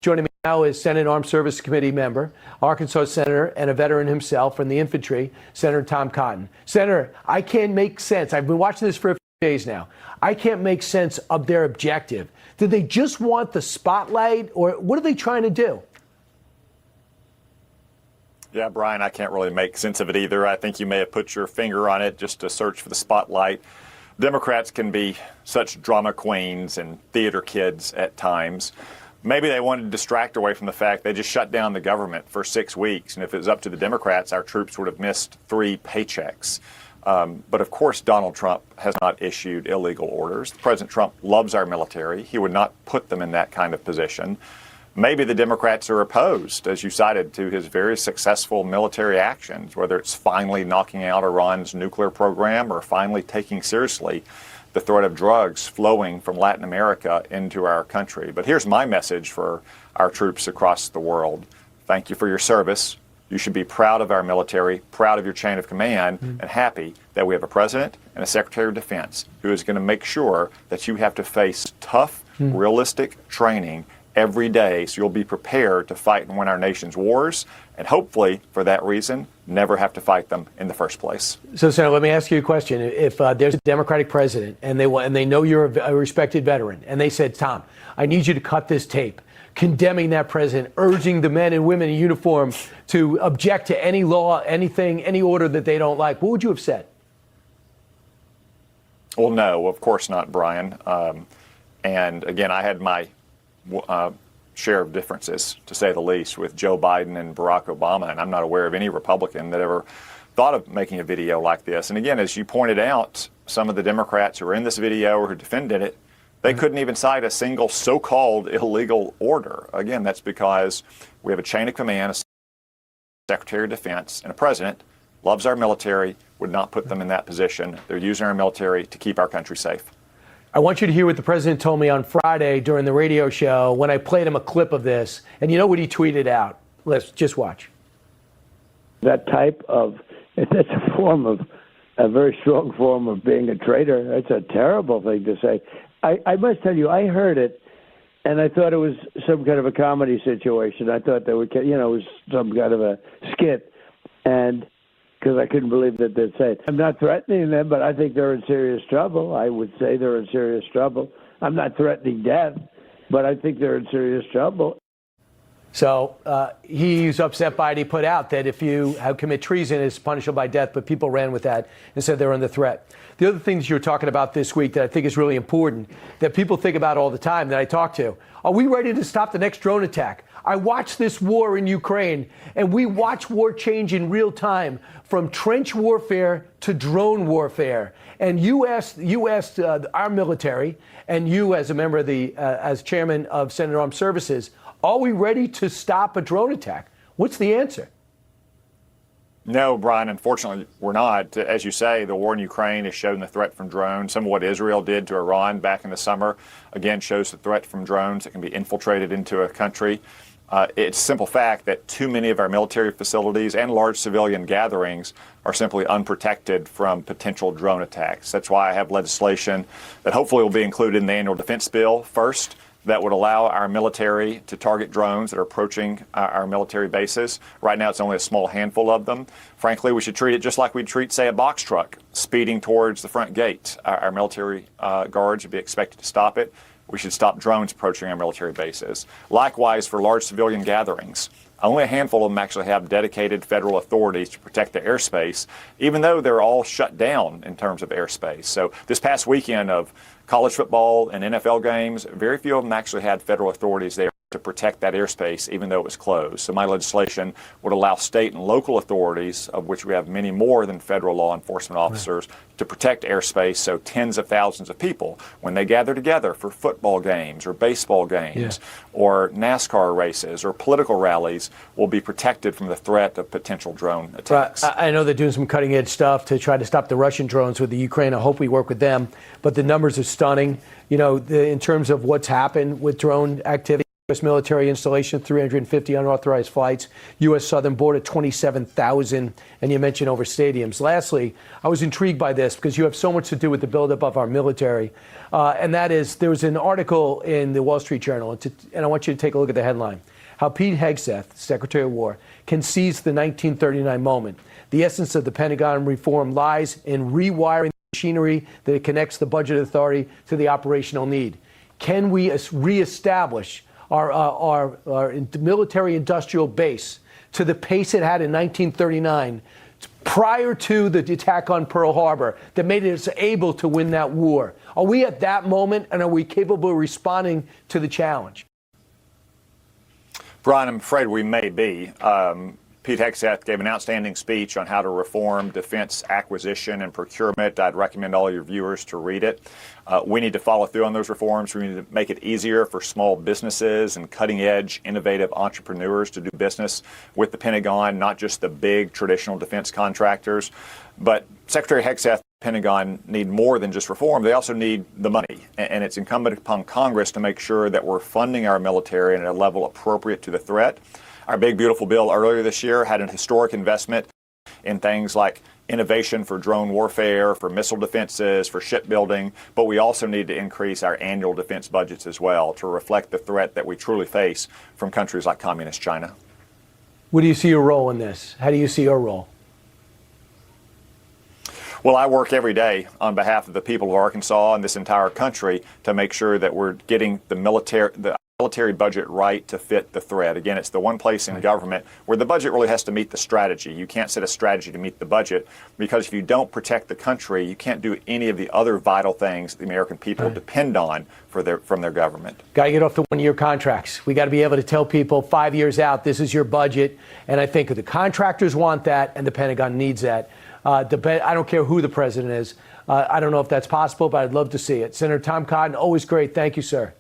Joining me now is Senate Armed Services Committee member, Arkansas Senator, and a veteran himself from the infantry, Senator Tom Cotton. Senator, I can't make sense. I've been watching this for a few days now. I can't make sense of their objective. Did they just want the spotlight, or what are they trying to do? Yeah, Brian, I can't really make sense of it either. I think you may have put your finger on it just to search for the spotlight. Democrats can be such drama queens and theater kids at times. Maybe they wanted to distract away from the fact they just shut down the government for 6 weeks. And if it was up to the Democrats, our troops would have missed 3 paychecks. But of course, Donald Trump has not issued illegal orders. President Trump loves our military. He would not put them in that kind of position. Maybe the Democrats are opposed, as you cited, to his very successful military actions, whether it's finally knocking out Iran's nuclear program or finally taking seriously the threat of drugs flowing from Latin America into our country. But here's my message for our troops across the world. Thank you for your service. You should be proud of our military, proud of your chain of command, and happy that we have a president and a secretary of defense who is going to make sure that you have to face tough, realistic training every day, so you'll be prepared to fight and win our nation's wars, and hopefully, for that reason, never have to fight them in the first place. So, Senator, let me ask you a question. If there's a Democratic president and they know you're a respected veteran, and they said, Tom, I need you to cut this tape, condemning that president, urging the men and women in uniform to object to any law, anything, any order that they don't like, what would you have said? Well, no, of course not, Brian. And again, I had my share of differences, to say the least, with Joe Biden and Barack Obama, and I'm not aware of any Republican that ever thought of making a video like this. And again, as you pointed out, some of the Democrats who were in this video or who defended it, they couldn't even cite a single so-called illegal order. Again, that's because we have a chain of command, a Secretary of Defense, and a president loves our military, would not put them in that position. They're using our military to keep our country safe. I want you to hear what the president told me on Friday during the radio show when I played him a clip of this. And you know what he tweeted out? Let's just watch. That's a very strong form of being a traitor. That's a terrible thing to say. I must tell you, I heard it, and I thought it was some kind of a comedy situation. I thought it was some kind of a skit, and because I couldn't believe that they'd say it. I'm not threatening them, but I think they're in serious trouble. I would say they're in serious trouble. I'm not threatening death, but I think they're in serious trouble. So he's upset by it. He put out that if you commit treason, it's punishable by death, but people ran with that and said they're under threat. The other things you're talking about this week that I think is really important, that people think about all the time, that I talk to, are we ready to stop the next drone attack? I watched this war in Ukraine, and we watch war change in real time from trench warfare to drone warfare. And you asked our military, and you as a member of as chairman of Senate Armed Services, are we ready to stop a drone attack? What's the answer? No, Brian, unfortunately, we're not. As you say, the war in Ukraine has shown the threat from drones. Some of what Israel did to Iran back in the summer, again, shows the threat from drones that can be infiltrated into a country. It's a simple fact that too many of our military facilities and large civilian gatherings are simply unprotected from potential drone attacks. That's why I have legislation that hopefully will be included in the annual defense bill first, that would allow our military to target drones that are approaching our military bases. Right now, it's only a small handful of them. Frankly, we should treat it just like we'd treat, say, a box truck speeding towards the front gate. Our military guards would be expected to stop it. We should stop drones approaching our military bases. Likewise, for large civilian gatherings, only a handful of them actually have dedicated federal authorities to protect the airspace, even though they're all shut down in terms of airspace. So this past weekend of college football and NFL games, very few of them actually had federal authorities there to protect that airspace, even though it was closed. So my legislation would allow state and local authorities, of which we have many more than federal law enforcement officers, to protect airspace so tens of thousands of people, when they gather together for football games or baseball games or NASCAR races or political rallies, will be protected from the threat of potential drone attacks. I know they're doing some cutting edge stuff to try to stop the Russian drones with the Ukraine. I hope we work with them. But the numbers are stunning, in terms of what's happened with drone activity. U.S. military installation, 350 unauthorized flights, U.S. southern border, 27,000, and you mentioned over stadiums. Lastly, I was intrigued by this because you have so much to do with the buildup of our military, and that is there was an article in the Wall Street Journal, and I want you to take a look at the headline, how Pete Hegseth, Secretary of War, can seize the 1939 moment. The essence of the Pentagon reform lies in rewiring the machinery that connects the budget authority to the operational need. Can we reestablish our military industrial base to the pace it had in 1939 prior to the attack on Pearl Harbor that made us able to win that war? Are we at that moment, and are we capable of responding to the challenge? Brian, I'm afraid we may be. Pete Hegseth gave an outstanding speech on how to reform defense acquisition and procurement. I'd recommend all your viewers to read it. We need to follow through on those reforms. We need to make it easier for small businesses and cutting-edge, innovative entrepreneurs to do business with the Pentagon, not just the big traditional defense contractors. But Secretary Hegseth and the Pentagon need more than just reform. They also need the money. And it's incumbent upon Congress to make sure that we're funding our military at a level appropriate to the threat. Our big, beautiful bill earlier this year had an historic investment in things like innovation for drone warfare, for missile defenses, for shipbuilding, but we also need to increase our annual defense budgets as well to reflect the threat that we truly face from countries like Communist China. What do you see your role in this? How do you see your role? Well, I work every day on behalf of the people of Arkansas and this entire country to make sure that we're getting the military budget right to fit the threat. Again, it's the one place in government where the budget really has to meet the strategy. You can't set a strategy to meet the budget because if you don't protect the country, you can't do any of the other vital things the American people depend on from their government. Got to get off the one-year contracts. We got to be able to tell people 5 years out, this is your budget. And I think the contractors want that and the Pentagon needs that. I don't care who the president is. I don't know if that's possible, but I'd love to see it. Senator Tom Cotton, always great. Thank you, sir.